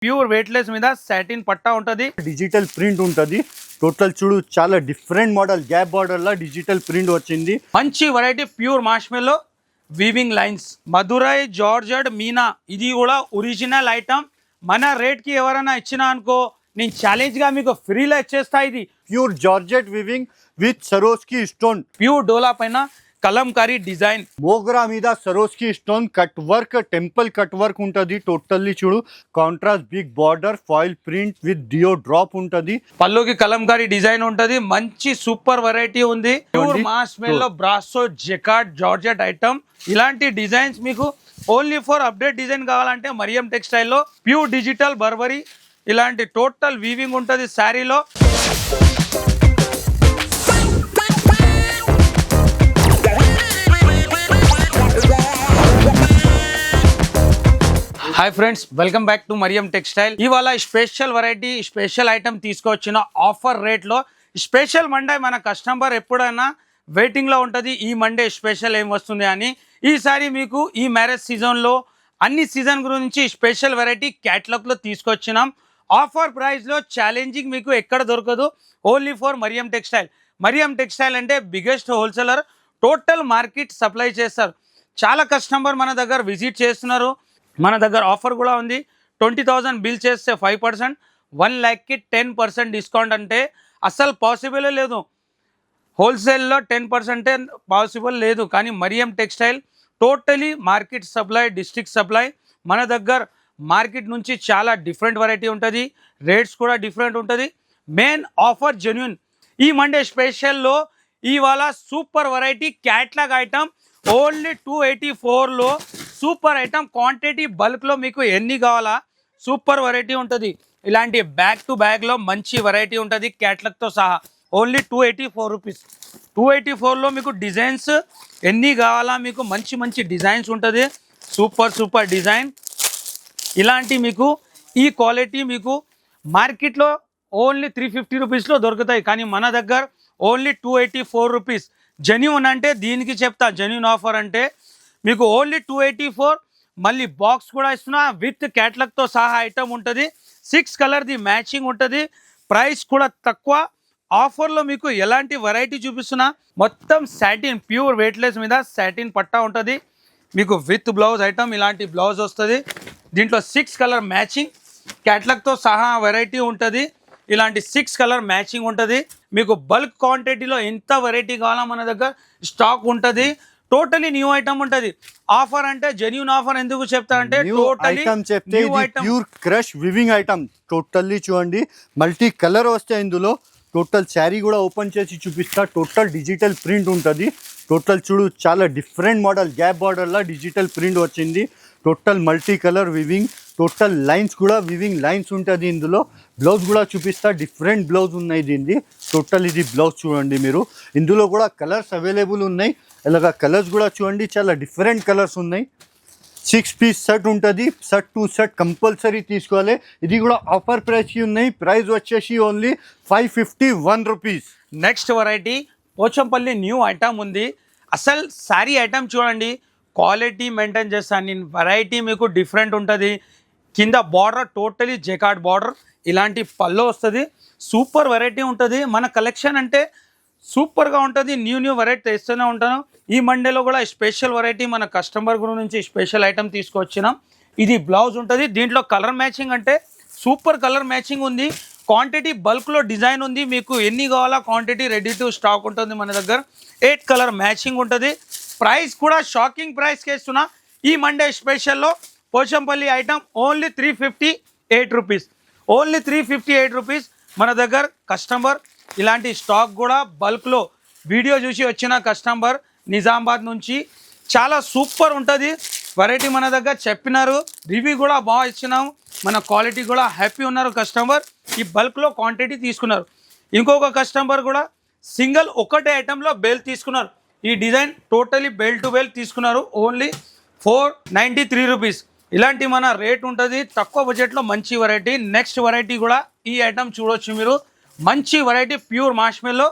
Pure weightless మీద satin పట్టా ఉంటది, digital print ఉంటది. టోటల్ చూడు చాలా డిఫరెంట్ మోడల్, గ్యాప్ బార్డర్ లా డిజిటల్ ప్రింట్ వచ్చింది. మంచి variety pure మార్ష్మెల్లో weaving lines, Madurai georgette Meena, ఇది కూడా ఒరిజినల్ ఐటమ్. మన రేట్ కి ఎవరైనా ఇచ్చినా అనుకో, నేను ఛాలెంజ్ గా మీకు ఫ్రీలో ఇచ్చేస్తా. ఇది pure georgette weaving with swarovski stone, pure డోలా పైన కలంకారీ డిజైన్, మోగ్రా మీద swarovski stone cut work, temple cut work ఉంటది. టోటల్లీ చూడు contrast big border, foil print with deo drop ఉంటది. పల్లుకి కలంకారీ డిజైన్ ఉంటది. మంచి సూపర్ వెరైటీ ఉంది. Pure marshmallow brasso jacquard georgette item. ఇలాంటి డిజైన్స్ మీకు ఓన్లీ ఫర్ అప్డేట్ డిజైన్ కావాలంటే మరియం టెక్స్టైల్లో ప్యూర్ డిజిటల్ బర్బరీ ఇలాంటి టోటల్ వీవింగ్ ఉంటుంది శారీలో. Hi friends, welcome back to Mariam textile. ఇవాళ స్పెషల్ వెరైటీ, స్పెషల్ ఐటమ్ తీసుకొచ్చిన ఆఫర్ రేట్లో. స్పెషల్ మండే మన కస్టమర్ ఎప్పుడైనా వెయిటింగ్లో ఉంటుంది, ఈ మండే స్పెషల్ ఏం వస్తుంది అని. ఈసారి మీకు ఈ మ్యారేజ్ సీజన్లో అన్ని సీజన్ గురించి స్పెషల్ వెరైటీ క్యాటలాగ్లో తీసుకొచ్చినాం. ఆఫర్ ప్రైస్లో ఛాలెంజింగ్ మీకు ఎక్కడ దొరకదు, only for Mariam textile. Mariam textile అంటే biggest wholesaler, total market supply చేస్తారు. చాలా కస్టమర్ మన దగ్గర విజిట్ చేస్తున్నారు. మన దగ్గర ఆఫర్ కూడా ఉంది. 20,000 బిల్ చేస్తే 5%, 1 lakhకి 10% డిస్కౌంట్. అంటే అస్సలు పాసిబుల్ లేదు, హోల్సేల్లో 10% పాసిబుల్ లేదు. కానీ Mariam textile totally market supply, district supply. మన దగ్గర మార్కెట్ నుంచి చాలా డిఫరెంట్ వెరైటీ ఉంటుంది, రేట్స్ కూడా డిఫరెంట్ ఉంటుంది. Main offer genuine. ఈ మండే స్పెషల్లో ఇవాళ super variety catalogue item only 284లో సూపర్ ఐటమ్. క్వాంటిటీ బల్క్లో మీకు ఎన్ని కావాలా సూపర్ వెరైటీ ఉంటుంది. ఇలాంటి బ్యాగ్ టు బ్యాగ్లో మంచి వెరైటీ ఉంటుంది క్యాట్లాగ్తో సహా. Only 284 rupees. 284లో మీకు డిజైన్స్ ఎన్ని కావాలా, మీకు మంచి మంచి డిజైన్స్ ఉంటుంది. Super super design. ఇలాంటి మీకు ఈ క్వాలిటీ మీకు మార్కెట్లో ఓన్లీ 350 రూపీస్లో దొరుకుతాయి. కానీ మన దగ్గర ఓన్లీ 284 రూపీస్. జెన్యూన్ అంటే దీనికి చెప్తా, జెన్యూన్ ఆఫర్ అంటే మీకు ఓన్లీ 284. మళ్ళీ బాక్స్ కూడా ఇస్తున్నా, విత్ క్యాటలాగ్తో సహా ఐటమ్ ఉంటుంది. 6 కలర్ది మ్యాచింగ్ ఉంటుంది. ప్రైస్ కూడా తక్కువ. ఆఫర్లో మీకు ఎలాంటి వెరైటీ చూపిస్తున్నా, మొత్తం సాటిన్ ప్యూర్ వెయిట్లెస్ మీద సాటిన్ పట్టా ఉంటుంది. మీకు విత్ బ్లౌజ్ ఐటమ్ ఇలాంటి బ్లౌజ్ వస్తుంది. దీంట్లో 6 కలర్ మ్యాచింగ్, క్యాటలాగ్తో సహా వెరైటీ ఉంటుంది. ఇలాంటి 6 కలర్ మ్యాచింగ్ ఉంటుంది. మీకు బల్క్ క్వాంటిటీలో ఎంత వెరైటీ కావాలో మన దగ్గర స్టాక్ ఉంటుంది. టోటలీ న్యూ ఐటమ్ ఉంటుంది. ఆఫర్ అంటే జెన్యూన్ ఆఫర్ ఎందుకు చెప్తారంటే totally pure crush weaving item. Totally చూడండి మల్టీ కలర్ వస్తాయి ఇందులో. టోటల్ శారీ కూడా ఓపెన్ చేసి చూపిస్తా. టోటల్ డిజిటల్ ప్రింట్ ఉంటుంది. టోటల్ చూడు చాలా డిఫరెంట్ మోడల్, గ్యాప్ బార్డర్లా డిజిటల్ ప్రింట్ వచ్చింది. Total multi colour weaving, total lines కూడా వివింగ్ లైన్స్ ఉంటుంది ఇందులో. బ్లౌజ్ కూడా చూపిస్తా, డిఫరెంట్ బ్లౌజ్ ఉన్నాయి దీనిది. టోటల్ ఇది బ్లౌజ్ చూడండి మీరు. ఇందులో కూడా కలర్స్ అవైలబుల్ ఉన్నాయి. ఇలాగా కలర్స్ కూడా చూడండి, చాలా డిఫరెంట్ కలర్స్ ఉన్నాయి. 6 పీస్ సెట్ ఉంటుంది. సెట్ టు సెట్ కంపల్సరీ తీసుకోవాలి. ఇది కూడా ఆఫర్ ప్రైస్కి ఉన్నాయి. ప్రైస్ వచ్చేసి only 551 rupees. Next variety Pochampally new item ఉంది. అసలు శారీ ఐటమ్ చూడండి, క్వాలిటీ మెయింటైన్ చేస్తాను నేను. వెరైటీ మీకు డిఫరెంట్ ఉంటుంది. కింద బార్డర్ టోటలీ జెకార్డ్ బార్డర్, ఇలాంటి పళ్ళు వస్తుంది. సూపర్ వెరైటీ ఉంటుంది. మన కలెక్షన్ అంటే సూపర్గా ఉంటుంది. న్యూ వెరైటీ తెస్తూనే ఉంటాను. ఈ మండేలో కూడా స్పెషల్ వెరైటీ మన కస్టమర్ గురించి స్పెషల్ ఐటమ్ తీసుకొచ్చినాం. ఇది బ్లౌజ్ ఉంటుంది. దీంట్లో కలర్ మ్యాచింగ్ అంటే సూపర్ కలర్ మ్యాచింగ్ ఉంది. క్వాంటిటీ బల్క్లో డిజైన్ ఉంది. మీకు ఎన్ని కావాలా క్వాంటిటీ రెడీ టు స్టాక్ ఉంటుంది మన దగ్గర. 8 కలర్ మ్యాచింగ్ ఉంటుంది. ప్రైస్ కూడా షాకింగ్ ప్రైస్కి ఇస్తున్నా. ఈ మండే స్పెషల్లో Pochampally item only 358 rupees. Only 358 rupees. మన దగ్గర కస్టమర్ ఇలాంటి స్టాక్ కూడా బల్క్లో వీడియో చూసి వచ్చిన కస్టమర్ నిజామాబాద్ నుంచి చాలా సూపర్ ఉంటుంది వెరైటీ. మన దగ్గర చెప్పినారు, రివ్యూ కూడా బాగా ఇచ్చినాము. మన క్వాలిటీ కూడా హ్యాపీ ఉన్నారు కస్టమర్. ఈ బల్క్లో క్వాంటిటీ తీసుకున్నారు. ఇంకొక కస్టమర్ కూడా సింగిల్ ఒకటే ఐటెంలో బెల్ట్ తీసుకున్నారు. ఈ design totally belt to belt తీసుకున్నారు. Only 493 rupees. ఇలాంటి మన రేట్ ఉంటుంది. తక్కువ బడ్జెట్లో మంచి వెరైటీ. నెక్స్ట్ వెరైటీ కూడా ఈ ఐటమ్ చూడవచ్చు మీరు. మంచి variety pure మార్ష్మెల్లో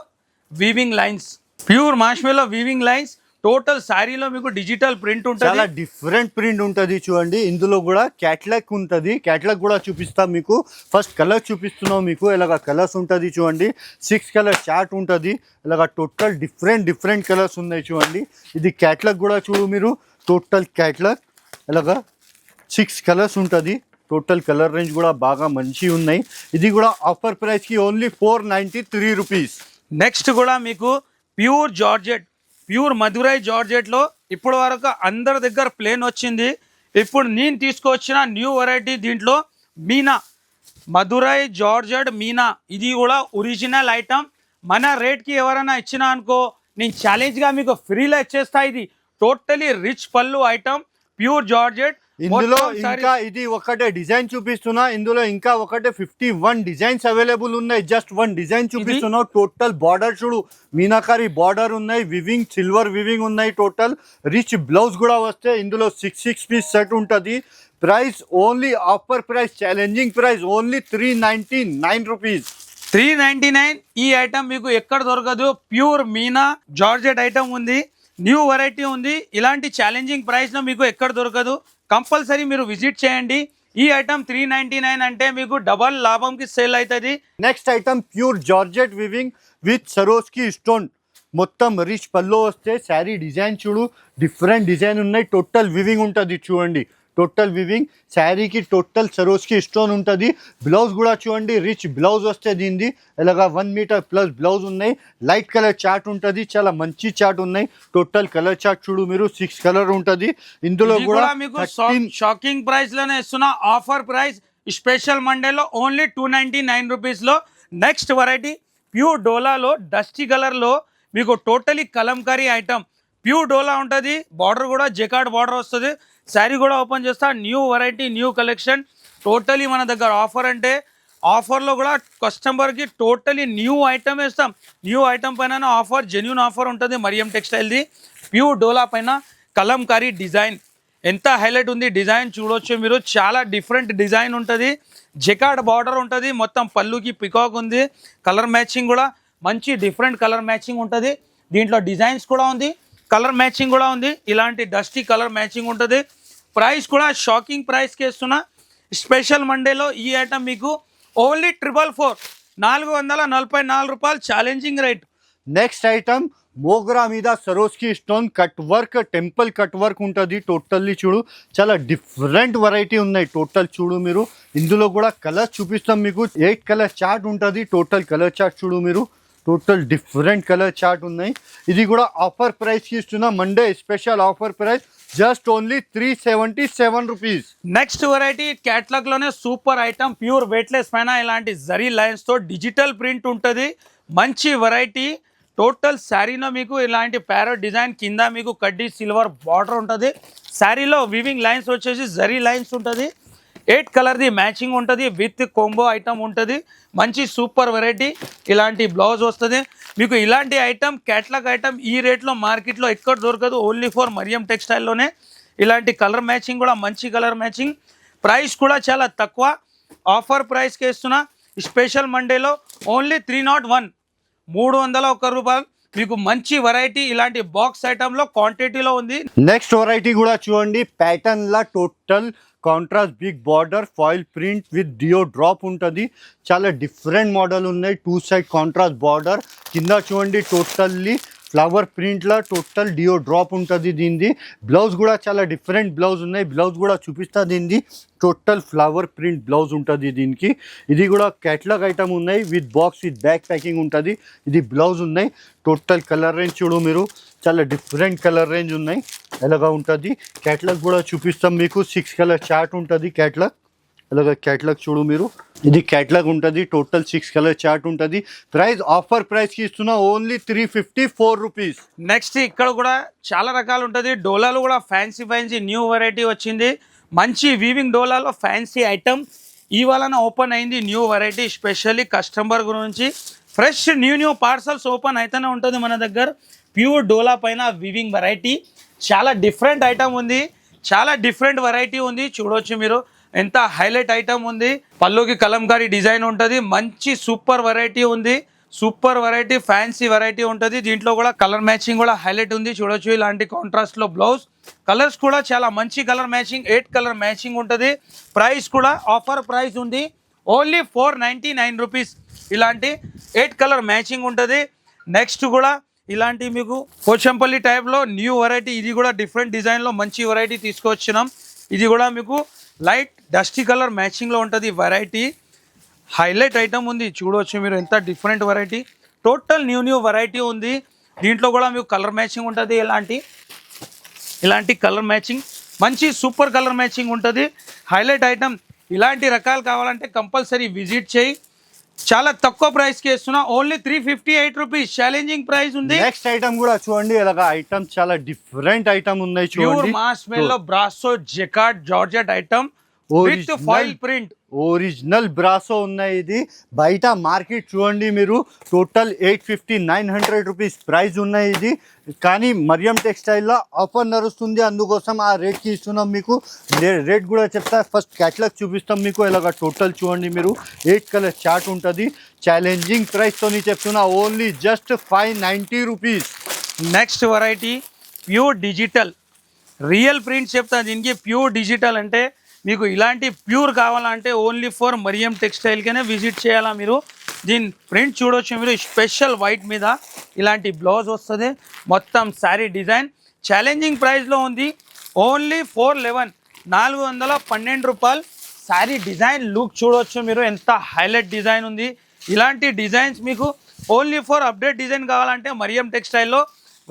weaving lines. Pure మార్ష్మెల్లో weaving lines total శారీలో మీకు డిజిటల్ ప్రింట్ ఉంటుంది. చాలా డిఫరెంట్ ప్రింట్ ఉంటుంది చూడండి. ఇందులో కూడా క్యాట్లాగ్ ఉంటుంది. క్యాట్లాగ్ కూడా చూపిస్తాం మీకు. ఫస్ట్ కలర్ చూపిస్తున్నాం మీకు. ఇలాగ కలర్స్ ఉంటుంది చూడండి. 6 కలర్ చార్ట్ ఉంటుంది. ఇలాగ టోటల్ డిఫరెంట్ కలర్స్ ఉన్నాయి చూడండి. ఇది క్యాట్లాగ్ కూడా చూడు మీరు. టోటల్ క్యాట్లాగ్ ఇలాగ 6 కలర్స్ ఉంటుంది. టోటల్ కలర్ రేంజ్ కూడా బాగా మంచి ఉన్నాయి. ఇది కూడా ఆఫర్ ప్రైస్కి ఓన్లీ 493 రూపీస్. నెక్స్ట్ కూడా మీకు ప్యూర్ జార్జెట్, ప్యూర్ మధురై జార్జెట్లో ఇప్పటి వరకు అందరి దగ్గర ప్లేన్ వచ్చింది. ఇప్పుడు నేను తీసుకొచ్చిన న్యూ వెరైటీ దీంట్లో మీనా, మధురై జార్జెట్ మీనా. ఇది కూడా ఒరిజినల్ ఐటమ్. మన రేట్కి ఎవరైనా ఇచ్చినా అనుకో, నేను ఛాలెంజ్గా మీకు ఫ్రీలో ఇచ్చేస్తా. ఇది టోటలీ రిచ్ పళ్ళు ఐటమ్, ప్యూర్ జార్జెట్. ఇందులో ఇంకా ఇది ఒకటే డిజైన్ చూపిస్తున్నా. ఇందులో ఇంకా ఒకటే 51 డిజైన్స్ అవైలబుల్ ఉన్నాయి. జస్ట్ 1 డిజైన్ చూపిస్తున్నా. టోటల్ బార్డర్ చూడు, మీనాకారి బార్డర్ ఉన్నాయి, వివింగ్ సిల్వర్ వివింగ్ ఉన్నాయి. టోటల్ రిచ్ బ్లౌజ్ కూడా వస్తే. ఇందులో 6 పీస్ సెట్ ఉంటుంది. Price only offer price, challenging price only 399 rupees. 399. ఈ ఐటమ్ మీకు ఎక్కడ దొరకదు. ప్యూర్ మీనా జార్జెట్ ఐటమ్ ఉంది, న్యూ వెరైటీ ఉంది. ఇలాంటి ఛాలెంజింగ్ ప్రైస్లో మీకు ఎక్కడ దొరకదు. కంపల్సరీ మీరు విజిట్ చేయండి. ఈ ఐటమ్ 399 అంటే మీకు డబల్ లాభంకి సేల్ అవుతుంది. Next item pure georgette weaving with swarovski stone. మొత్తం రిచ్ పల్లో వస్తే. శారీ డిజైన్ చూడు, డిఫరెంట్ డిజైన్ ఉన్నాయి. టోటల్ వివింగ్ ఉంటుంది చూడండి. టోటల్ వివింగ్ శారీకి టోటల్ సరోస్కి స్టోన్ ఉంటుంది. బ్లౌజ్ కూడా చూడండి, రిచ్ బ్లౌజ్ వస్తే దీనిది. ఇలాగా 1 మీటర్ ప్లస్ బ్లౌజ్ ఉన్నాయి. లైట్ కలర్ చార్ట్ ఉంటుంది. చాలా మంచి చార్ట్ ఉన్నాయి. టోటల్ కలర్ చార్ట్ చూడు మీరు. 6 కలర్ ఉంటుంది. ఇందులో కూడా మీకు షాకింగ్ ప్రైస్ లోనే ఇస్తున్నా. ఆఫర్ ప్రైస్ స్పెషల్ మండేలో ఓన్లీ 299 రూపీస్లో. నెక్స్ట్ వెరైటీ ప్యూర్ డోలాలో డస్టీ కలర్లో మీకు టోటలీ కలంకారీ ఐటమ్. ప్యూర్ డోలా ఉంటుంది. బార్డర్ కూడా జెకార్డ్ బార్డర్ వస్తుంది. శారీ కూడా ఓపెన్ చేస్తా. New variety, new collection. Totally మన దగ్గర ఆఫర్ అంటే ఆఫర్లో కూడా కస్టమర్కి టోటలీ న్యూ ఐటమ్ ఇస్తాం. న్యూ ఐటమ్ పైన ఆఫర్, జెన్యూన్ ఆఫర్ ఉంటుంది. మరియం టెక్స్టైల్ది ప్యూర్ డోలా పైన కలంకారీ డిజైన్. ఎంత హైలైట్ ఉంది డిజైన్ చూడొచ్చు మీరు. చాలా డిఫరెంట్ డిజైన్ ఉంటుంది. జెకార్డ్ బార్డర్ ఉంటుంది. మొత్తం పళ్ళుకి పికాక్ ఉంది. కలర్ మ్యాచింగ్ కూడా మంచి డిఫరెంట్ కలర్ మ్యాచింగ్ ఉంటుంది. దీంట్లో డిజైన్స్ కూడా ఉంది, కలర్ మ్యాచింగ్ కూడా ఉంది. ఇలాంటి డస్టీ కలర్ మ్యాచింగ్ ఉంటుంది. ప్రైస్ కూడా షాకింగ్ ప్రైస్కి ఇస్తున్నా. స్పెషల్ మండేలో ఈ ఐటమ్ మీకు ఓన్లీ 444, 444 రూపాయలు. Challenging rate. నెక్స్ట్ ఐటమ్ మోగ్రా మీద swarovski stone cut work, temple cut work ఉంటుంది. టోటల్లీ చూడు, చాలా డిఫరెంట్ వెరైటీ ఉన్నాయి. టోటల్ చూడు మీరు. ఇందులో కూడా కలర్స్ చూపిస్తాం మీకు. 8 కలర్ చార్ట్ ఉంటుంది. టోటల్ కలర్ చార్ట్ చూడు మీరు. టోటల్ డిఫరెంట్ కలర్ చార్ట్ ఉన్నాయి. ఇది కూడా ఆఫర్ ప్రైస్కి ఇస్తున్నా. Monday special offer price just only 377 rupees. Next variety క్యాట్లాగ్లోనే సూపర్ ఐటమ్. ప్యూర్ వెయిట్లెస్ పైన ఇలాంటి జరీ లైన్స్తో డిజిటల్ ప్రింట్ ఉంటుంది. మంచి వెరైటీ. టోటల్ శారీలో మీకు ఇలాంటి ప్యారెట్ డిజైన్, కింద మీకు కడ్డీ సిల్వర్ బార్డర్ ఉంటుంది. శారీలో వివింగ్ లైన్స్ వచ్చేసి జరీ లైన్స్ ఉంటుంది. 8 కలర్ది మ్యాచింగ్ ఉంటుంది. విత్ కోంబో ఐటమ్ ఉంటుంది. మంచి సూపర్ వెరైటీ. ఇలాంటి బ్లౌజ్ వస్తుంది మీకు. ఇలాంటి ఐటమ్, క్యాట్లాగ్ ఐటమ్ ఈ రేట్లో మార్కెట్లో ఎక్కడ దొరకదు. ఓన్లీ ఫర్ మరియం టెక్స్టైల్లోనే. ఇలాంటి కలర్ మ్యాచింగ్ కూడా మంచి కలర్ మ్యాచింగ్. ప్రైస్ కూడా చాలా తక్కువ. ఆఫర్ ప్రైస్కి ఇస్తున్నా. స్పెషల్ మండేలో ఓన్లీ 301, 301 రూపాయలు. మీకు మంచి వెరైటీ. ఇలాంటి బాక్స్ ఐటమ్లో క్వాంటిటీలో ఉంది. నెక్స్ట్ వెరైటీ కూడా చూడండి. ప్యాటర్న్ లా total contrast big border foil print with deo drop ఉంటుంది. చాలా డిఫరెంట్ మోడల్ ఉన్నాయి. 2 సైడ్ కాంట్రాస్ట్ బార్డర్. కింద చూడండి టోటల్లీ ఫ్లవర్ ప్రింట్లా టోటల్ డియో డ్రాప్ ఉంటుంది దీనిది. బ్లౌజ్ కూడా చాలా డిఫరెంట్ బ్లౌజ్ ఉన్నాయి. బ్లౌజ్ కూడా చూపిస్తా దీనిది. టోటల్ ఫ్లవర్ ప్రింట్ బ్లౌజ్ ఉంటుంది దీనికి. ఇది కూడా క్యాట్లాగ్ ఐటమ్ ఉన్నాయి. With box with back packing ఉంటుంది. ఇది బ్లౌజ్ ఉన్నాయి. టోటల్ కలర్ రేంజ్ చూడు మీరు. చాలా డిఫరెంట్ కలర్ రేంజ్ ఉన్నాయి. ఎలాగా ఉంటుంది. క్యాట్లాగ్ కూడా చూపిస్తాం మీకు. 6 కలర్ చార్ట్ ఉంటుంది క్యాట్లాగ్. అలాగే క్యాట్లాగ్ చూడు మీరు. ఇది క్యాట్లాగ్ ఉంటుంది. టోటల్ 6 కలర్ చార్ట్ ఉంటుంది. ప్రైస్ ఆఫర్ ప్రైస్కి ఇస్తున్నా ఓన్లీ 354 రూపీస్. నెక్స్ట్ ఇక్కడ కూడా చాలా రకాలు ఉంటుంది. డోలాలు కూడా ఫ్యాన్సీ న్యూ వెరైటీ వచ్చింది. మంచి వీవింగ్ డోలాలో ఫ్యాన్సీ ఐటమ్ ఇవాళ ఓపెన్ అయింది. న్యూ వెరైటీ స్పెషల్లీ కస్టమర్ గురించి. ఫ్రెష్ న్యూ పార్సల్స్ ఓపెన్ అయితేనే ఉంటుంది మన దగ్గర. ప్యూర్ డోలా పైన వీవింగ్ వెరైటీ. చాలా డిఫరెంట్ ఐటమ్ ఉంది. చాలా డిఫరెంట్ వెరైటీ ఉంది. చూడవచ్చు మీరు. ఎంత హైలైట్ ఐటమ్ ఉంది. పళ్ళుకి కలంకారీ డిజైన్ ఉంటుంది. మంచి సూపర్ వెరైటీ ఉంది. సూపర్ వెరైటీ, ఫ్యాన్సీ వెరైటీ ఉంటుంది. దీంట్లో కూడా కలర్ మ్యాచింగ్ కూడా హైలైట్ ఉంది, చూడొచ్చు. ఇలాంటి కాంట్రాస్ట్ లో బ్లౌజ్, కలర్స్ కూడా చాలా మంచి కలర్ మ్యాచింగ్, 8 కలర్ మ్యాచింగ్ ఉంటుంది. ప్రైస్ కూడా ఆఫర్ ప్రైస్ ఉంది, ఓన్లీ 499 రూపీస్. ఇలాంటి 8 కలర్ మ్యాచింగ్ ఉంటుంది. నెక్స్ట్ కూడా ఇలాంటి మీకు పోచంపల్లి టైప్లో న్యూ వెరైటీ, ఇది కూడా డిఫరెంట్ డిజైన్లో మంచి వెరైటీ తీసుకొచ్చినాం. ఇది కూడా మీకు లైట్ డస్టీ కలర్ మ్యాచింగ్లో ఉంటుంది. వెరైటీ హైలైట్ ఐటమ్ ఉంది, చూడవచ్చు మీరు ఎంత different variety. Total new variety ఉంది. దీంట్లో కూడా మీకు కలర్ మ్యాచింగ్ ఉంటుంది. ఇలాంటి కలర్ మ్యాచింగ్ మంచి సూపర్ కలర్ మ్యాచింగ్ ఉంటుంది. Highlight item. ఇలాంటి రకాలు కావాలంటే కంపల్సరీ విజిట్ చేయి. చాలా తక్కువ ప్రైస్కి ఇస్తున్నా, ఓన్లీ 358 రూపీస్. ఛాలెంజింగ్ ప్రైస్ ఉంది. నెక్స్ట్ ఐటమ్ కూడా చూడండి, ఇలాగ ఐటమ్ చాలా డిఫరెంట్ ఐటమ్ ఉన్నాయి ప్యూర్ చూడండి. మాస్ మెల్లో brasso jacquard georgette item with foil print. Original brasso ఉన్నాయి. ఇది బయట మార్కెట్ చూడండి మీరు, టోటల్ 850-900 రూపీస్ ప్రైస్ ఉన్నాయి ఇది. కానీ మరియం టెక్స్టైల్లో ఆఫర్ నడుస్తుంది, అందుకోసం ఆ రేట్కి ఇస్తున్నాం మీకు. రేట్ కూడా చెప్తా, ఫస్ట్ క్యాటలాగ్ చూపిస్తాం మీకు. ఇలాగ టోటల్ చూడండి మీరు, 8 కలర్ చార్ట్ ఉంటుంది. ఛాలెంజింగ్ ప్రైస్తో చెప్తున్నా, only just 590 rupees. Next variety pure digital real print చెప్తా. దీనికి ప్యూర్ డిజిటల్ అంటే మీకు ఇలాంటి ప్యూర్ కావాలంటే ఓన్లీ ఫర్ మరియం టెక్స్టైల్కనే విజిట్ చేయాలా మీరు. దీని ప్రింట్ చూడొచ్చు మీరు, స్పెషల్ వైట్ మీద ఇలాంటి బ్లౌజ్ వస్తుంది. మొత్తం శారీ డిజైన్ ఛాలెంజింగ్ ప్రైస్లో ఉంది, ఓన్లీ 412 రూపాయలు. శారీ డిజైన్ లుక్ చూడొచ్చు మీరు, ఎంత హైలైట్ డిజైన్ ఉంది. ఇలాంటి డిజైన్స్ మీకు ఓన్లీ ఫర్ అప్డేట్ డిజైన్ కావాలంటే మరియం టెక్స్టైల్లో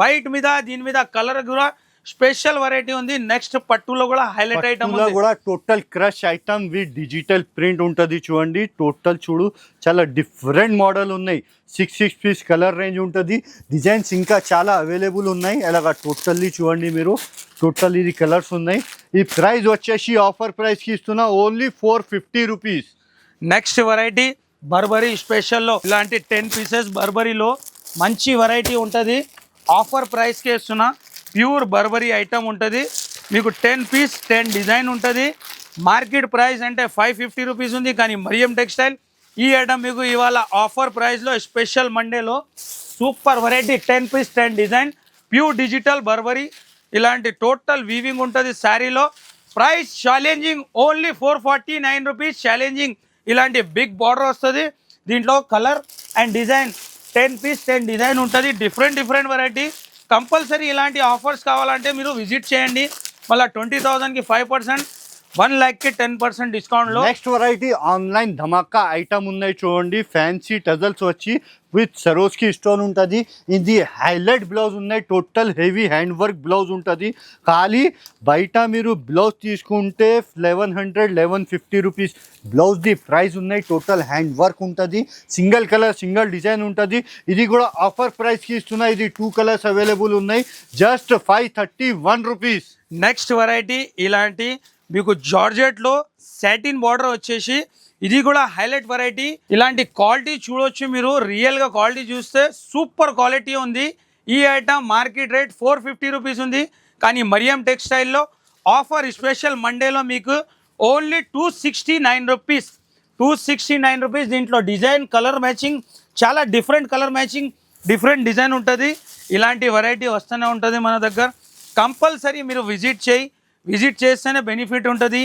వైట్ మీద దీని మీద కలర్ కూడా స్పెషల్ వెరైటీ ఉంది. నెక్స్ట్ పట్టులో కూడా హైలైట్ ఐటమ్ కూడా total crush item with digital print ఉంటుంది చూడండి. టోటల్ చూడు, చాలా డిఫరెంట్ మోడల్ ఉన్నాయి. 6 పీస్ కలర్ రేంజ్ ఉంటుంది. డిజైన్స్ ఇంకా చాలా అవైలబుల్ ఉన్నాయి. అలాగా టోటల్లీ చూడండి మీరు, టోటల్ ఇది కలర్స్ ఉన్నాయి. ఈ ప్రైస్ వచ్చేసి ఆఫర్ ప్రైస్కి ఇస్తున్నా, only 450 rupees. Next variety burberry స్పెషల్లో ఇలాంటి 10 పీసెస్ బర్బరీలో మంచి వెరైటీ ఉంటుంది. ఆఫర్ ప్రైస్కి ఇస్తున్నా, ప్యూర్ బర్బరీ ఐటమ్ ఉంటుంది. మీకు 10 పీస్ 10 డిజైన్ ఉంటుంది. మార్కెట్ ప్రైస్ అంటే 550 రూపీస్ ఉంది, కానీ మరియం టెక్స్టైల్ ఈ ఐటమ్ మీకు ఇవాళ ఆఫర్ ప్రైస్లో స్పెషల్ మండేలో super variety 10 piece 10 design pure digital burberry. ఇలాంటి టోటల్ వీవింగ్ ఉంటుంది శారీలో. Price challenging, only 449 rupees. Challenging. ఇలాంటి బిగ్ బార్డర్ వస్తుంది. దీంట్లో colour and design 10 piece 10 design ఉంటుంది. Different variety. కంపల్సరీ ఇలాంటి ఆఫర్స్ కావాలంటే మీరు విజిట్ చేయండి. మళ్ళీ 20,000కి 5%, 1 lakhకి 10% డిస్కౌంట్లో. నెక్స్ట్ వెరైటీ ఆన్లైన్ ధమాకా ఐటమ్ ఉన్నాయి చూడండి. ఫ్యాన్సీ టజల్స్ వచ్చి విత్ సరోస్కి స్టోన్ ఉంటుంది. ఇది హైలైట్ బ్లౌజ్ ఉన్నాయి. Total heavy hand work blouse ఉంటుంది. ఖాళీ బయట మీరు బ్లౌజ్ తీసుకుంటే 1100-1150 రూపీస్ బ్లౌజ్ది ప్రైస్ ఉన్నాయి. టోటల్ హ్యాండ్ వర్క్ ఉంటుంది. సింగిల్ కలర్ సింగిల్ డిజైన్ ఉంటుంది. ఇది కూడా ఆఫర్ ప్రైస్కి ఇస్తున్నా. ఇది 2 కలర్స్ అవైలబుల్ ఉన్నాయి. Just 531 rupees. నెక్స్ట్ వెరైటీ ఇలాంటి మీకు జార్జెట్లో సాటిన్ బార్డర్ వచ్చేసి, ఇది కూడా హైలైట్ వెరైటీ. ఇలాంటి క్వాలిటీ చూడొచ్చు మీరు, రియల్గా క్వాలిటీ చూస్తే సూపర్ క్వాలిటీ ఉంది. ఈ ఐటమ్ మార్కెట్ రేట్ 450 రూపీస్ ఉంది, కానీ మరియం టెక్స్టైల్లో ఆఫర్ స్పెషల్ మండేలో మీకు ఓన్లీ 269 రూపీస్. 269 రూపీస్. దీంట్లో డిజైన్ కలర్ మ్యాచింగ్ చాలా different colour matching, different design ఉంటుంది. ఇలాంటి వెరైటీ వస్తూనే ఉంటుంది మన దగ్గర. కంపల్సరీ మీరు విజిట్ చేస్తేనే బెనిఫిట్ ఉంటుంది.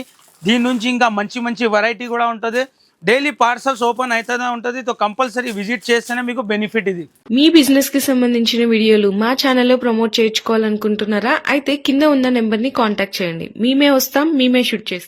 దీని నుంచి ఇంకా మంచి వెరైటీ కూడా ఉంటుంది. డైలీ పార్సల్స్ ఓపెన్ అవుతూనే ఉంటుంది. తో కంపల్సరీ విజిట్ చేస్తేనే మీకు బెనిఫిట్ ఇది. మీ బిజినెస్ కి సంబంధించిన వీడియోలు మా ఛానల్లో ప్రమోట్ చేయించుకోవాలనుకుంటున్నారా? అయితే కింద ఉన్న నెంబర్ ని కాంటాక్ట్ చేయండి. మేమే వస్తాం, మేమే షూట్ చేస్తాం.